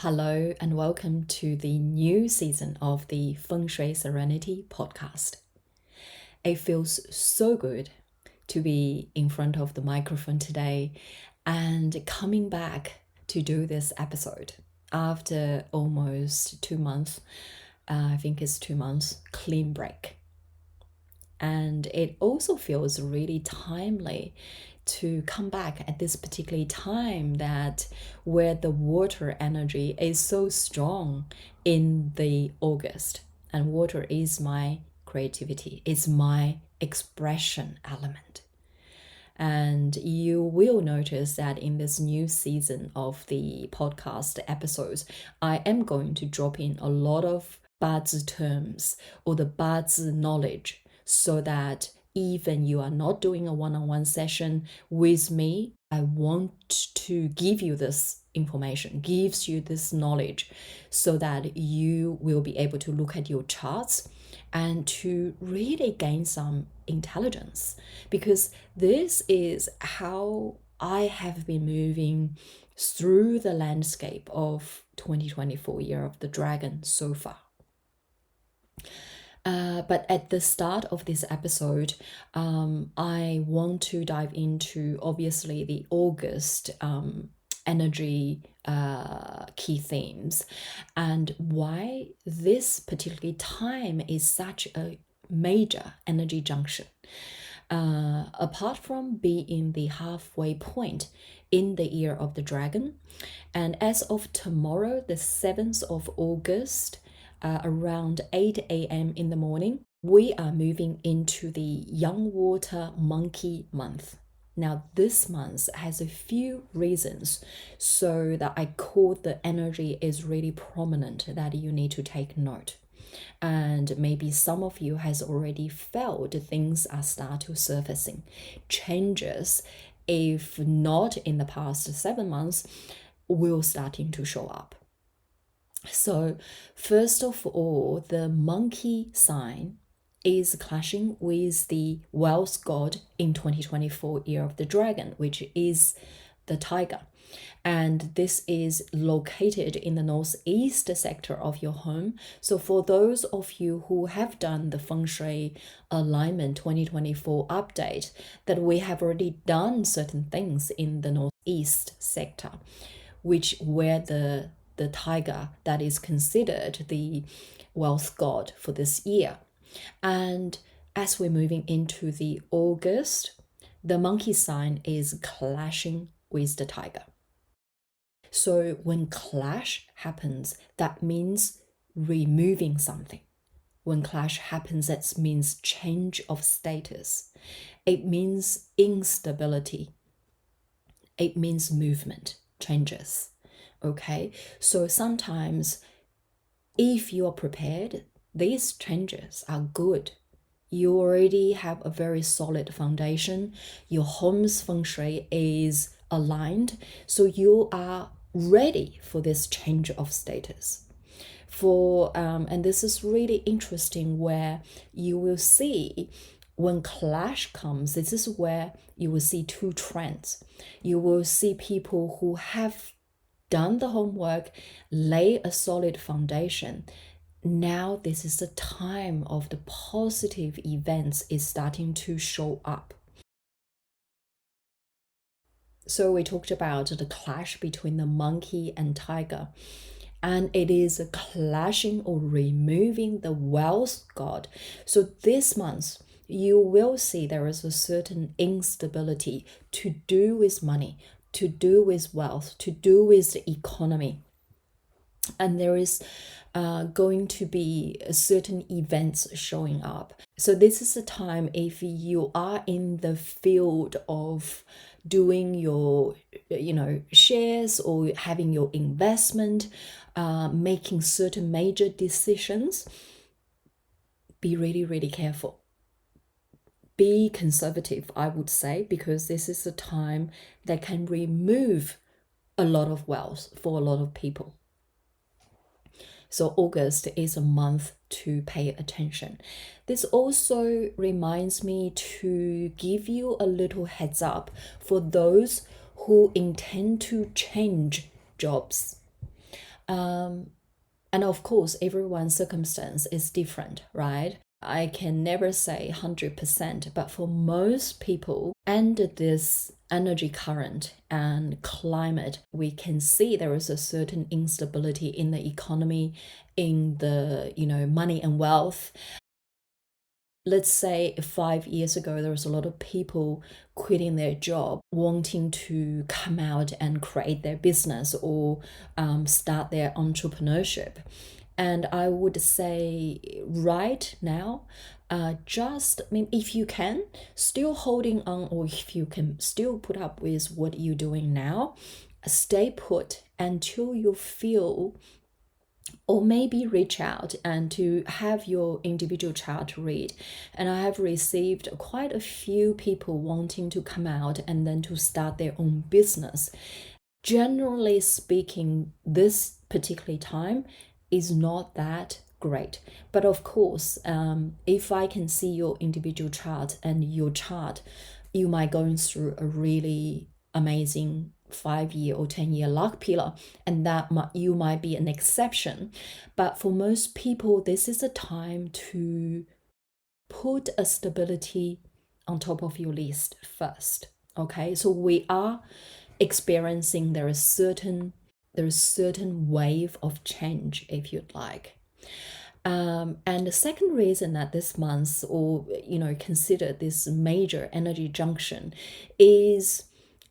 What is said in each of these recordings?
Hello and welcome to the new season of the Feng Shui Serenity Podcast. It feels so good to be in front of the microphone today and coming back to do this episode after almost 2 months. I think it's 2 months clean break. And it also feels really timely to come back at this particular time that where the water energy is so strong in the August. And water is my creativity, it's my expression element. And you will notice that in this new season of the podcast episodes, I am going to drop in a lot of Bazi terms or the Bazi knowledge, so that even you are not doing a one-on-one session with me, I want to give you this information, gives you this knowledge, so that you will be able to look at your charts and to really gain some intelligence, because this is how I have been moving through the landscape of 2024 Year of the Dragon so far. But at the start of this episode, I want to dive into obviously the August energy key themes and why this particular time is such a major energy junction. Apart from being the halfway point in the Year of the Dragon, and as of tomorrow, the 7th of August, around 8 a.m. in the morning, we are moving into the Young Water Monkey month. Now, this month has a few reasons so that I call the energy is really prominent that you need to take note. And maybe some of you has already felt things are start to surfacing. Changes, if not in the past 7 months, will starting to show up. So first of all, the monkey sign is clashing with the wealth god in 2024 Year of the Dragon, which is the tiger. And this is located in the northeast sector of your home. So for those of you who have done the Feng Shui Alignment 2024 update, that we have already done certain things in the northeast sector, which where the tiger that is considered the wealth god for this year. And as we're moving into the August, the monkey sign is clashing with the tiger. So when clash happens, that means removing something. When clash happens, that means change of status. It means instability. It means movement, changes. Okay, so sometimes if you are prepared, these changes are good. You already have a very solid foundation. Your home's feng shui is aligned, so you are ready for this change of status. And this is really interesting, where you will see when clash comes, this is where you will see two trends. You will see people who have done the homework, lay a solid foundation. Now this is the time of the positive events is starting to show up. So we talked about the clash between the monkey and tiger, and it is a clashing or removing the wealth god. So this month, you will see there is a certain instability to do with money, to do with wealth, to do with the economy. And there is going to be certain events showing up. So this is the time, if you are in the field of doing your shares or having your investment, making certain major decisions, be really, really careful. Be conservative, I would say, because this is a time that can remove a lot of wealth for a lot of people. So August is a month to pay attention. This also reminds me to give you a little heads up for those who intend to change jobs. And of course, everyone's circumstance is different, right? I can never say 100%, but for most people, under this energy current and climate, we can see there is a certain instability in the economy, in the, money and wealth. Let's say 5 years ago, there was a lot of people quitting their job, wanting to come out and create their business or start their entrepreneurship. And I would say right now, if you can, still holding on, or if you can still put up with what you're doing now, stay put until you feel, or maybe reach out and to have your individual chart read. And I have received quite a few people wanting to come out and then to start their own business. Generally speaking, this particular time is not that great. But of course, if I can see your individual chart and your chart, you might going through a really amazing 5-year or 10-year luck pillar, and that you might be an exception. But for most people, this is a time to put a stability on top of your list first. Okay, so we are experiencing there is certain wave of change, if you'd like. And the second reason that this month, or consider this major energy junction, is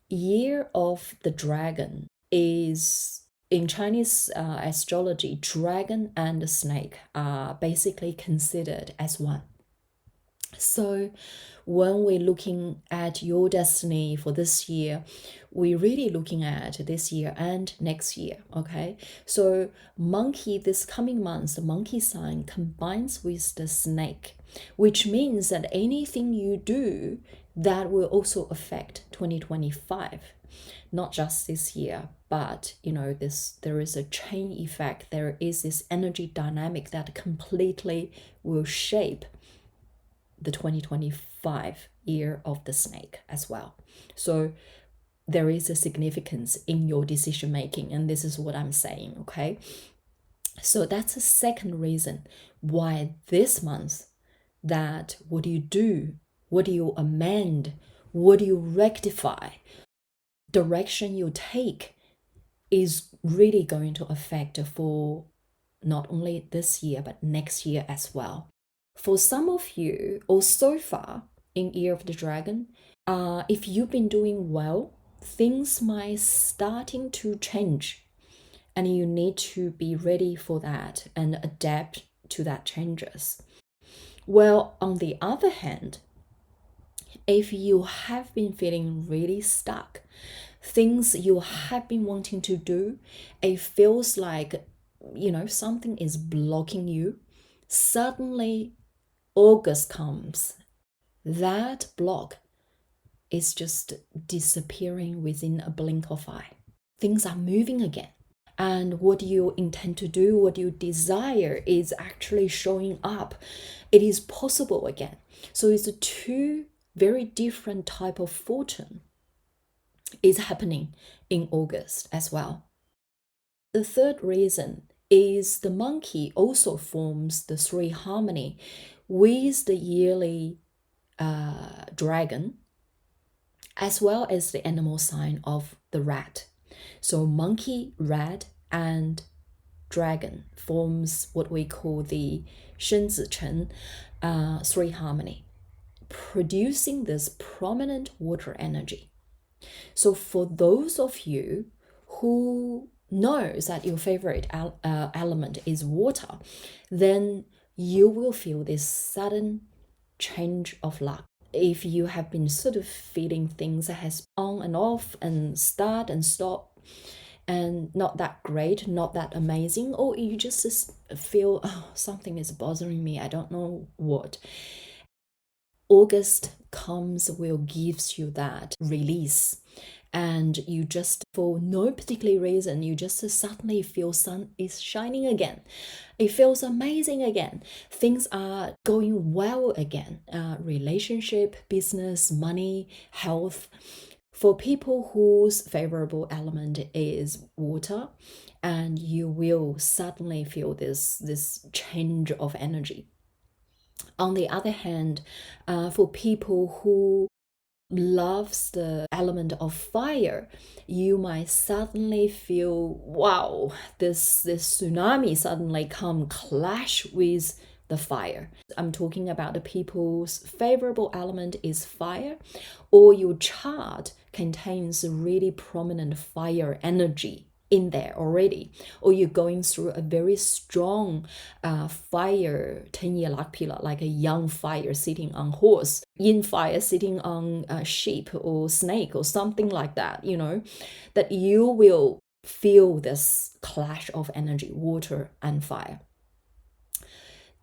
Year of the Dragon. Is in Chinese astrology, dragon and snake are basically considered as one. So when we're looking at your destiny for this year, we're really looking at this year and next year, okay? So monkey, this coming month, the monkey sign combines with the snake, which means that anything you do, that will also affect 2025. Not just this year, but there is a chain effect. There is this energy dynamic that completely will shape the 2025 year of the snake as well. So there is a significance in your decision making, and this is what I'm saying, okay? So that's the second reason why this month, that what do you do, what do you amend, what do you rectify, direction you take is really going to affect for not only this year but next year as well. For some of you, or so far in Year of the Dragon, if you've been doing well, things might starting to change, and you need to be ready for that and adapt to that changes. Well, on the other hand, if you have been feeling really stuck, things you have been wanting to do, it feels like, something is blocking you, suddenly August comes, that block is just disappearing within a blink of an eye. Things are moving again. And what you intend to do, what you desire is actually showing up. It is possible again. So it's a two very different type of fortune is happening in August as well. The third reason is the monkey also forms the three harmony with the yearly dragon, as well as the animal sign of the rat. So monkey, rat, and dragon forms what we call the Shenzichen three harmony, producing this prominent water energy. So for those of you who knows that your favorite element is water, then you will feel this sudden change of luck. If you have been sort of feeling things that has on and off and start and stop and not that great, not that amazing, or you just feel something is bothering me, I don't know what. August comes, will gives you that release, and you just, for no particular reason, you just suddenly feel sun is shining again. It feels amazing again. Things are going well again. Relationship, business, money, health. For people whose favorable element is water, and you will suddenly feel this change of energy. On the other hand, for people who loves the element of fire, you might suddenly feel, wow, this tsunami suddenly come clash with the fire. I'm talking about the people's favorable element is fire, or your chart contains really prominent fire energy in there already, or you're going through a very strong fire 10-year luck pillar, like a young fire sitting on horse, yin fire sitting on a sheep or snake or something like that, that you will feel this clash of energy, water and fire.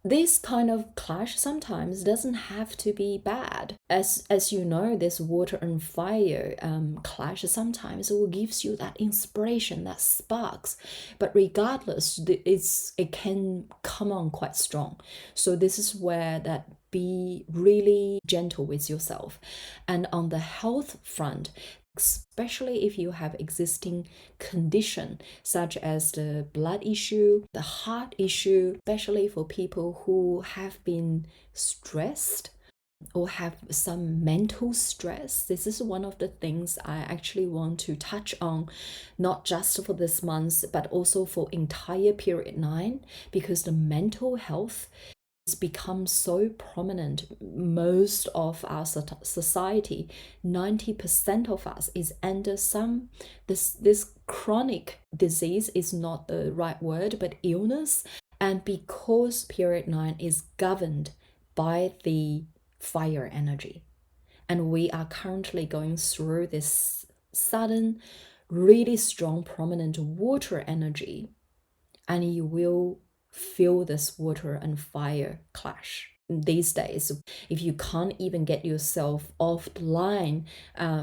This kind of clash sometimes doesn't have to be bad. As you know, this water and fire clash sometimes will gives you that inspiration, that sparks. But regardless, it can come on quite strong. So this is where that be really gentle with yourself. And on the health front, especially if you have existing condition such as the blood issue, the heart issue, especially for people who have been stressed or have some mental stress. This is one of the things I actually want to touch on, not just for this month, but also for entire period 9, because the mental health become so prominent. Most of our society, 90% of us is under this chronic disease is not the right word, but illness. And because period 9 is governed by the fire energy, and we are currently going through this sudden, really strong, prominent water energy, and you will feel this water and fire clash. These days, if you can't even get yourself off the line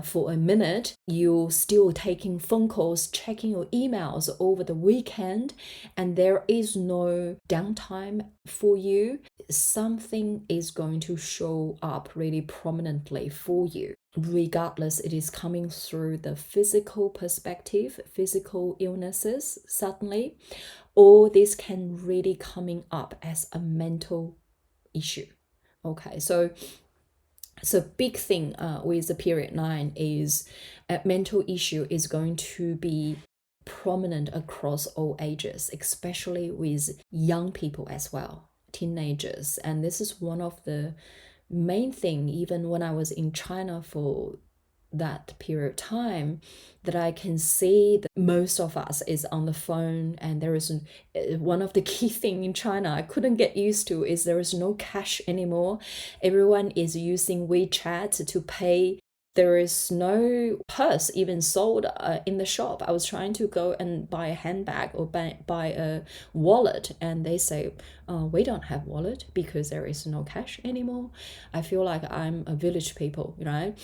for a minute, you're still taking phone calls, checking your emails over the weekend, and there is no downtime for you, something is going to show up really prominently for you. Regardless, it is coming through the physical perspective, physical illnesses suddenly, or this can really coming up as a mental issue. Okay, so big thing with the period 9 is a mental issue is going to be prominent across all ages, especially with young people as well, teenagers. And this is one of the main thing, even when I was in China for that period of time, that I can see that most of us is on the phone. And there is one of the key thing in China I couldn't get used to is there is no cash anymore. Everyone is using WeChat to pay. There is no purse even sold in the shop. I was trying to go and buy a handbag or buy a wallet, and they say, we don't have wallet because there is no cash anymore. I feel like I'm a village people, right?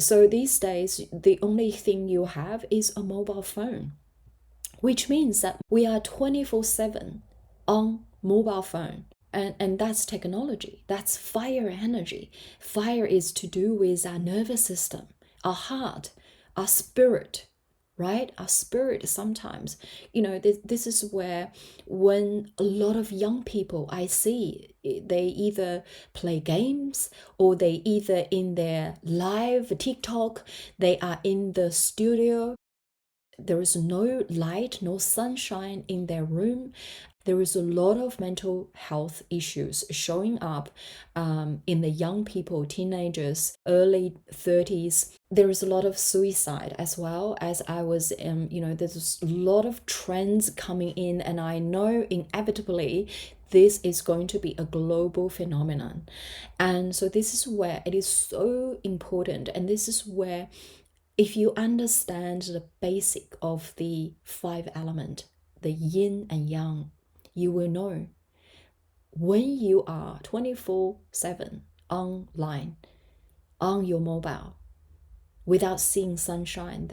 So these days, the only thing you have is a mobile phone, which means that we are 24/7 on mobile phone. And that's technology. That's fire energy. Fire is to do with our nervous system, our heart, our spirit, right? Our spirit sometimes. This is where when a lot of young people I see, they either play games or they either in their live TikTok, they are in the studio. There is no light, no sunshine in their room. There is a lot of mental health issues showing up in the young people, teenagers, early 30s. There is a lot of suicide as well. As I was, there's a lot of trends coming in, and I know inevitably this is going to be a global phenomenon. And so this is where it is so important, and this is where if you understand the basic of the 5 element, the yin and yang, you will know when you are 24/7 online, on your mobile, without seeing sunshine,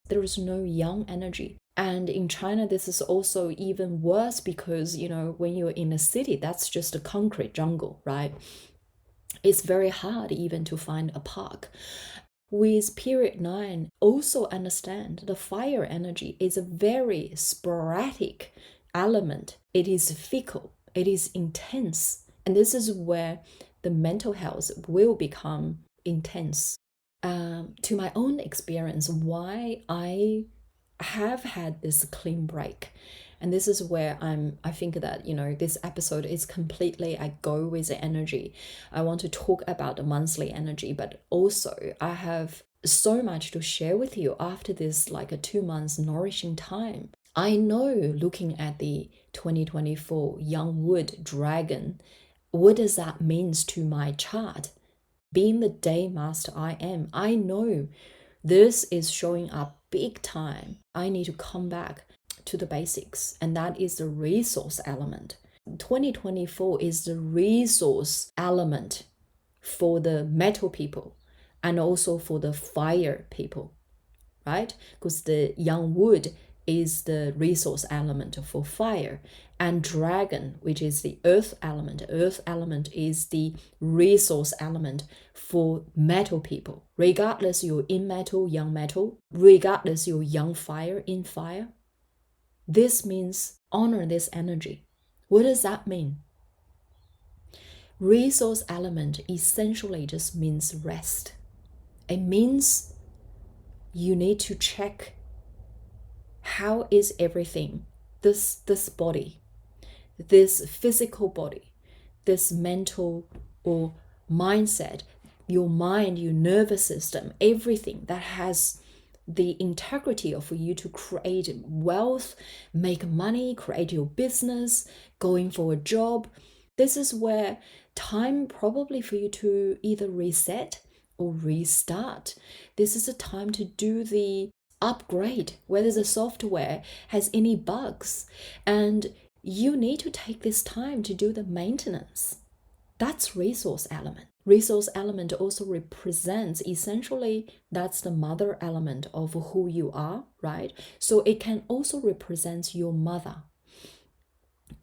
there is no yang energy. And in China, this is also even worse because, when you're in a city, that's just a concrete jungle, right? It's very hard even to find a park. With period 9, also understand the fire energy is a very sporadic element. It is fickle, it is intense. And this is where the mental health will become intense. To my own experience, why I have had this clean break. And this is where I think that, this episode is completely, I go with the energy. I want to talk about the monthly energy, but also I have so much to share with you after this, like a 2 months nourishing time. I know, looking at the 2024 young wood dragon, what does that mean to my chart? Being the day master I am, I know this is showing up big time. I need to come back to the basics, and that is the resource element. 2024 is the resource element for the metal people and also for the fire people, right? Because the young wood is the resource element for fire, and dragon, which is the earth element is the resource element for metal people, regardless you're in metal, young metal, regardless you're young fire, in fire. This means honor this energy. What does that mean? Resource element essentially just means rest. It means you need to check how is everything, this body, this physical body, this mental or mindset, your mind, your nervous system, everything that has the integrity of for you to create wealth, make money, create your business, going for a job. This is where time probably for you to either reset or restart. This is a time to do the upgrade, whether the software has any bugs, and you need to take this time to do the maintenance. That's resource element. Resource element also represents, essentially, that's the mother element of who you are, right? So it can also represent your mother.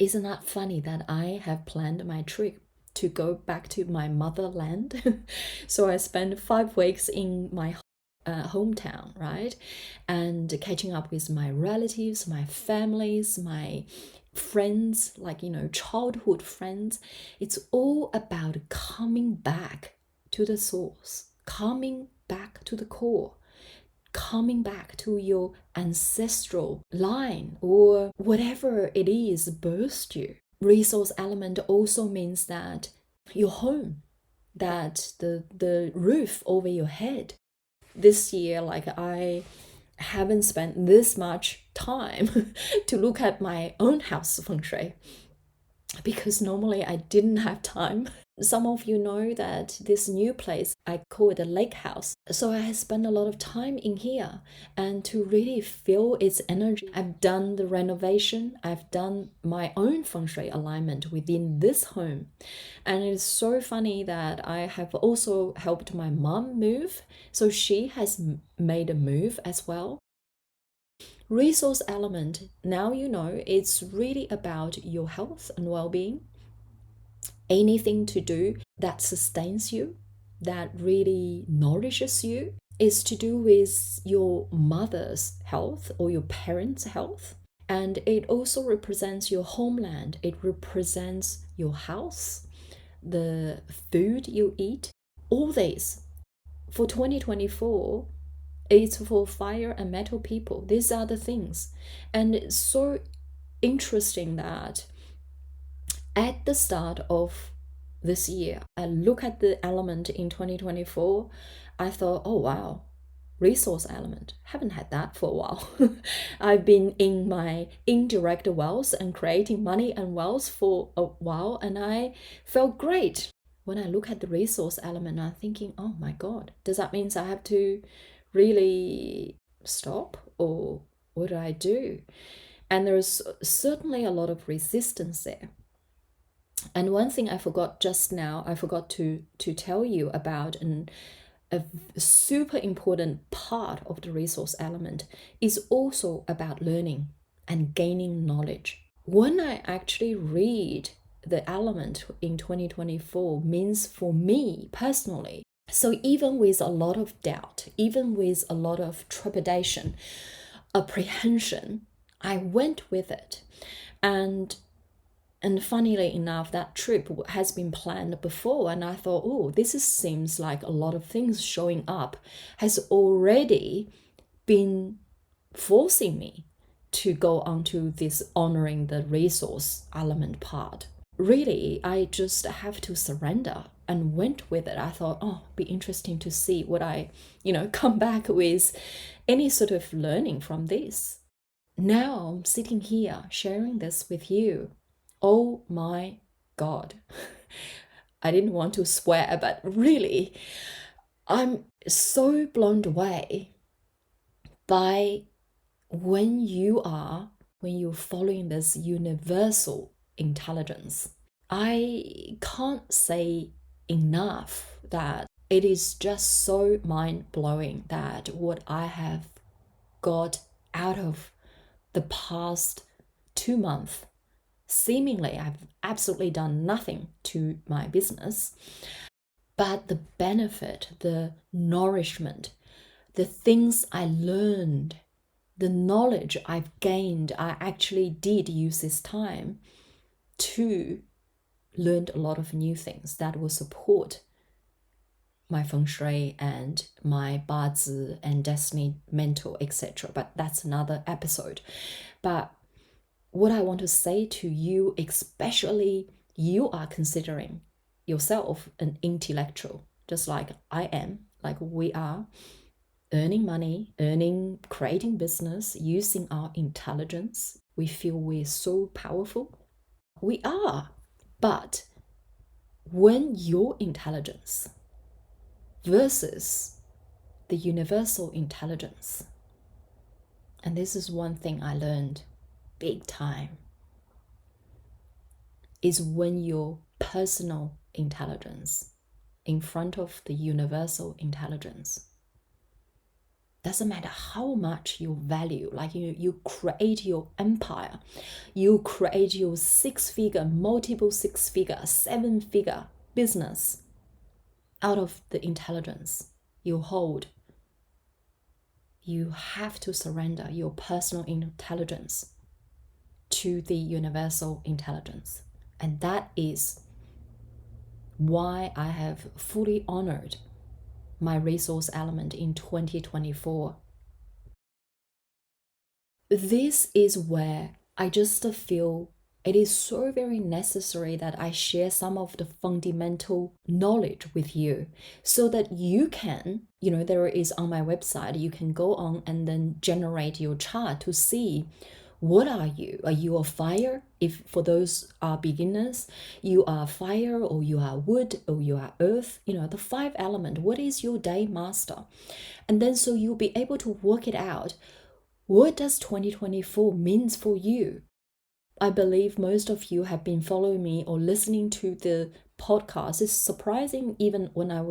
Isn't that funny that I have planned my trip to go back to my motherland? So I spent 5 weeks in my hometown, right? And catching up with my relatives, my families, my friends, like, childhood friends. It's all about coming back to the source, coming back to the core, coming back to your ancestral line or whatever it is birthed you. Resource element also means that your home, that the roof over your head. This year, like, I haven't spent this much time to look at my own house feng shui, because normally I didn't have time. Some of you know that this new place, I call it a lake house. So I have spent a lot of time in here and to really feel its energy. I've done the renovation. I've done my own feng shui alignment within this home. And it's so funny that I have also helped my mom move. So she has made a move as well. Resource element, now you know, it's really about your health and well-being. Anything to do that sustains you, that really nourishes you, is to do with your mother's health or your parents' health. And it also represents your homeland. It represents your house, the food you eat. All this for 2024, it's for fire and metal people. These are the things. And it's so interesting that at the start of this year, I look at the element in 2024, I thought, oh wow, resource element. Haven't had that for a while. I've been in my indirect wealth and creating money and wealth for a while, and I felt great. When I look at the resource element, I'm thinking, oh my God, does that mean I have to really stop, or what do I do? And there's certainly a lot of resistance there. And one thing I forgot just now, I forgot to tell you about, a super important part of the resource element is also about learning and gaining knowledge. When I actually read the element in 2024, means for me personally, So even with a lot of doubt, even with a lot of trepidation, apprehension, I went with it. And funnily enough, that trip has been planned before, and I thought, oh, seems like a lot of things showing up has already been forcing me to go on to this honoring the resource element part. Really, I just have to surrender and went with it. I thought, oh, be interesting to see what I, come back with any sort of learning from this. Now I'm sitting here sharing this with you. Oh my God. I didn't want to swear, but really, I'm so blown away by when you're following this universal intelligence. I can't say enough that it is just so mind-blowing that what I have got out of the past 2 months, seemingly I've absolutely done nothing to my business, but the benefit, the nourishment, the things I learned, the knowledge I've gained, I actually did use this time to learn a lot of new things that will support my Feng Shui and my Bazi and destiny mental, etc. But that's another episode. But what I want to say to you, especially you are considering yourself an intellectual, just like I am, like we are, earning money, creating business, using our intelligence. We feel we're so powerful. We are. But when your intelligence versus the universal intelligence, and this is one thing I learned big time, is when your personal intelligence in front of the universal intelligence, doesn't matter how much you value, like you create your empire, you create your 6-figure, multiple 6-figure, 7-figure business out of the intelligence you hold. You have to surrender your personal intelligence to the universal intelligence. And that is why I have fully honored my resource element in 2024. This is where I just feel it is so very necessary that I share some of the fundamental knowledge with you so that you can, there is on my website, you can go on and then generate your chart to see what are you? Are you a fire? If for those are beginners, you are fire or you are wood or you are earth, the 5 element, what is your day master? And then so you'll be able to work it out. What does 2024 means for you? I believe most of you have been following me or listening to the podcast. It's surprising even when I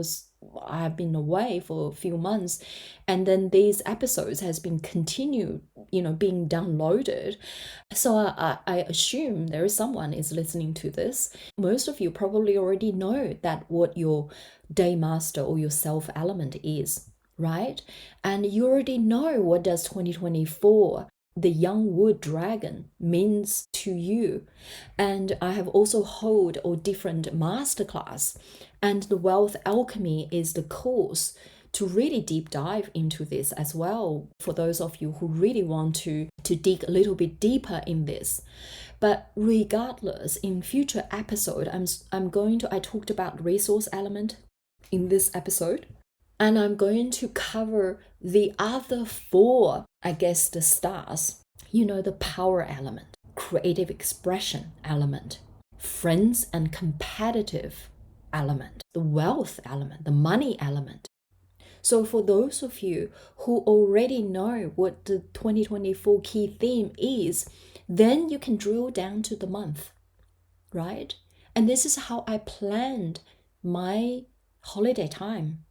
have been away for a few months, and then these episodes has been continued, being downloaded. So I assume there is someone is listening to this. Most of you probably already know that what your day master or your self element is, right? And you already know what does 2024 the young wood dragon means to you. And I have also hold a different masterclass, and the wealth alchemy is the course to really deep dive into this as well, for those of you who really want to dig a little bit deeper in this. But regardless, in future episode, I talked about resource element in this episode, and I'm going to cover the other 4, the stars. The power element, creative expression element, friends and competitive element, the wealth element, the money element. So for those of you who already know what the 2024 key theme is, then you can drill down to the month, right? And this is how I planned my holiday time.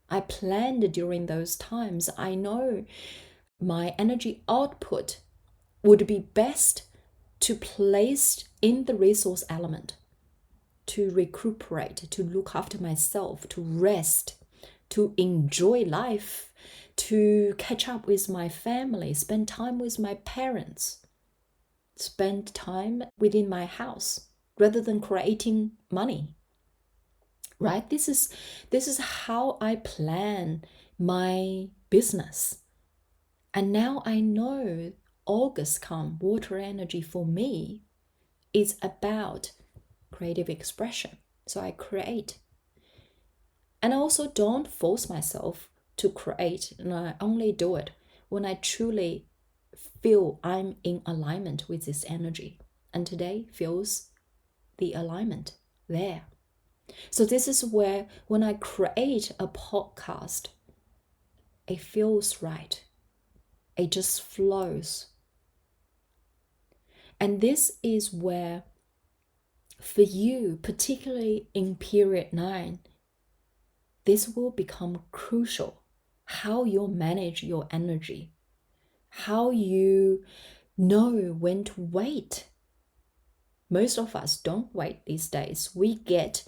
I planned during those times. I know my energy output would be best to place in the resource element. to recuperate, to look after myself, to rest, to enjoy life, to catch up with my family, spend time with my parents, spend time within my house rather than creating money. Right? This is how I plan my business. And now I know August come, water energy for me is about creative expression. So I create. And I also don't force myself to create. And I only do it when I truly feel I'm in alignment with this energy. And today feels the alignment there. So this is where when I create a podcast, it feels right. It just flows. And this is where, for you, particularly in period 9, this will become crucial. How you manage your energy, how you know when to wait. Most of us don't wait these days. We get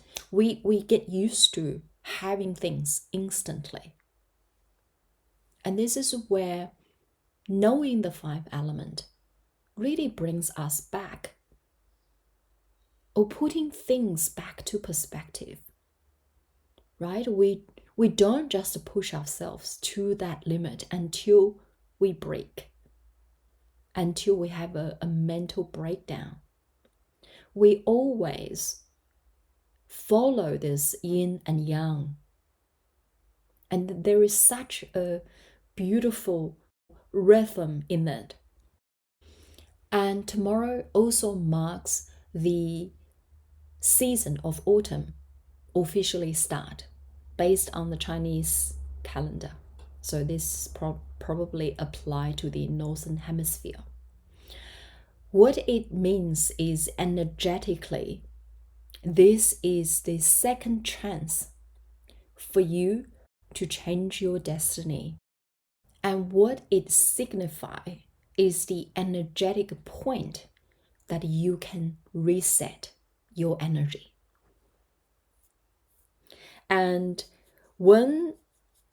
used to having things instantly. And this is where knowing the 5 elements really brings us back, or putting things back to perspective. Right? We don't just push ourselves to that limit until we break, until we have a mental breakdown. We always follow this yin and yang. And there is such a beautiful rhythm in it. And tomorrow also marks the season of autumn officially start based on the Chinese calendar. So this probably apply to the Northern Hemisphere. What it means is energetically, this is the second chance for you to change your destiny. And what it signifies is the energetic point that you can reset your energy. And when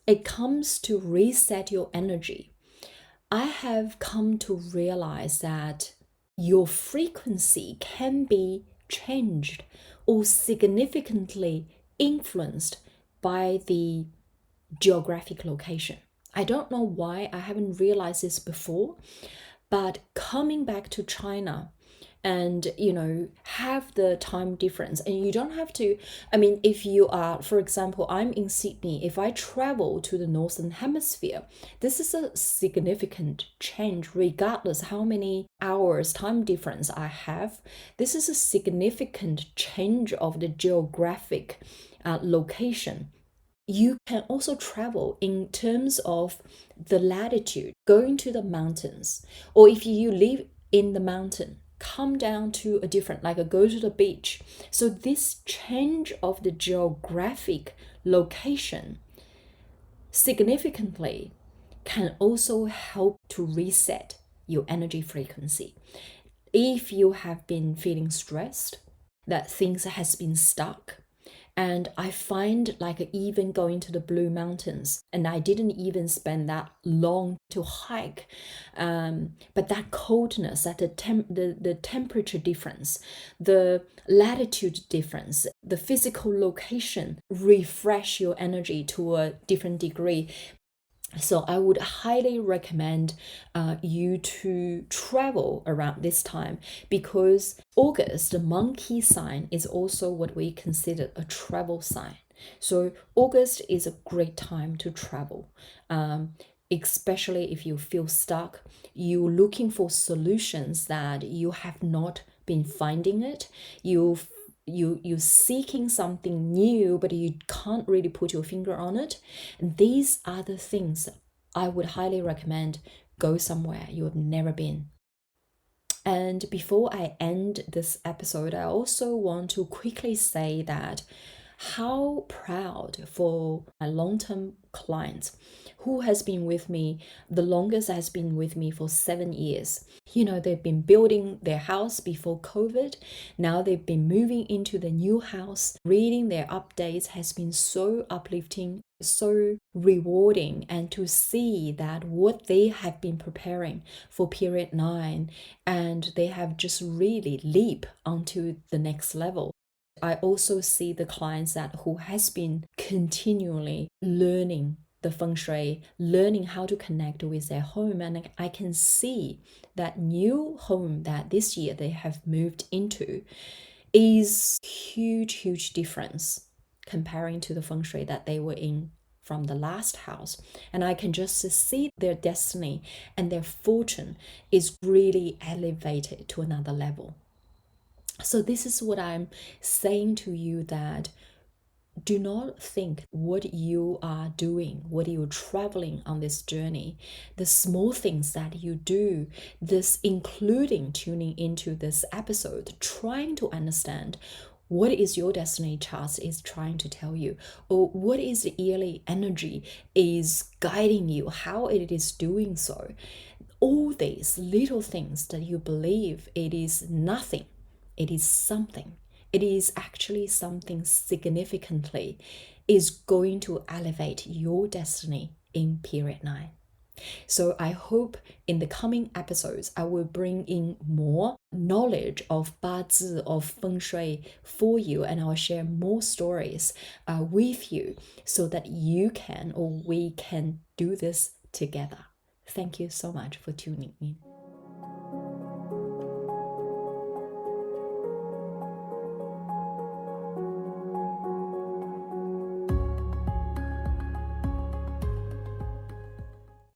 it comes to reset your energy, I have come to realize that your frequency can be changed or significantly influenced by the geographic location. I don't know why I haven't realized this before, but coming back to China and, have the time difference, and you don't have to, if you are, for example, I'm in Sydney, if I travel to the Northern Hemisphere, this is a significant change regardless how many hours time difference I have. This is a significant change of the geographic location. You can also travel in terms of the latitude, going to the mountains, or if you live in the mountain, come down to a different, go to the beach. So this change of the geographic location significantly can also help to reset your energy frequency. If you have been feeling stressed, that things has been stuck, and I find even going to the Blue Mountains, and I didn't even spend that long to hike, but that coldness, that the temperature difference, the latitude difference, the physical location refresh your energy to a different degree. So I would highly recommend you to travel around this time, because August, the monkey sign, is also what we consider a travel sign. So August is a great time to travel, especially if you feel stuck, you're looking for solutions that you have not been finding it. You're seeking something new, but you can't really put your finger on it. And these are the things I would highly recommend. Go somewhere you have never been. And before I end this episode, I also want to quickly say that how proud for my long-term clients who has been with me, the longest has been with me for 7 years. they've been building their house before COVID. Now they've been moving into the new house. Reading their updates has been so uplifting, so rewarding, and to see that what they have been preparing for period 9, and they have just really leap onto the next level. I also see the clients that who has been continually learning the feng shui, learning how to connect with their home. And I can see that new home that this year they have moved into is huge difference comparing to the feng shui that they were in from the last house. And I can just see their destiny and their fortune is really elevated to another level. So this is what I'm saying to you, that do not think what you are doing, what you're traveling on this journey, the small things that you do, this including tuning into this episode, trying to understand what is your destiny chart is trying to tell you, or what is the yearly energy is guiding you, how it is doing so. All these little things that you believe it is nothing, it is something, it is actually something significantly, is going to elevate your destiny in period 9. So I hope in the coming episodes, I will bring in more knowledge of Bazi, of Feng Shui for you, and I'll share more stories with you so that you can, or we can do this together. Thank you so much for tuning in.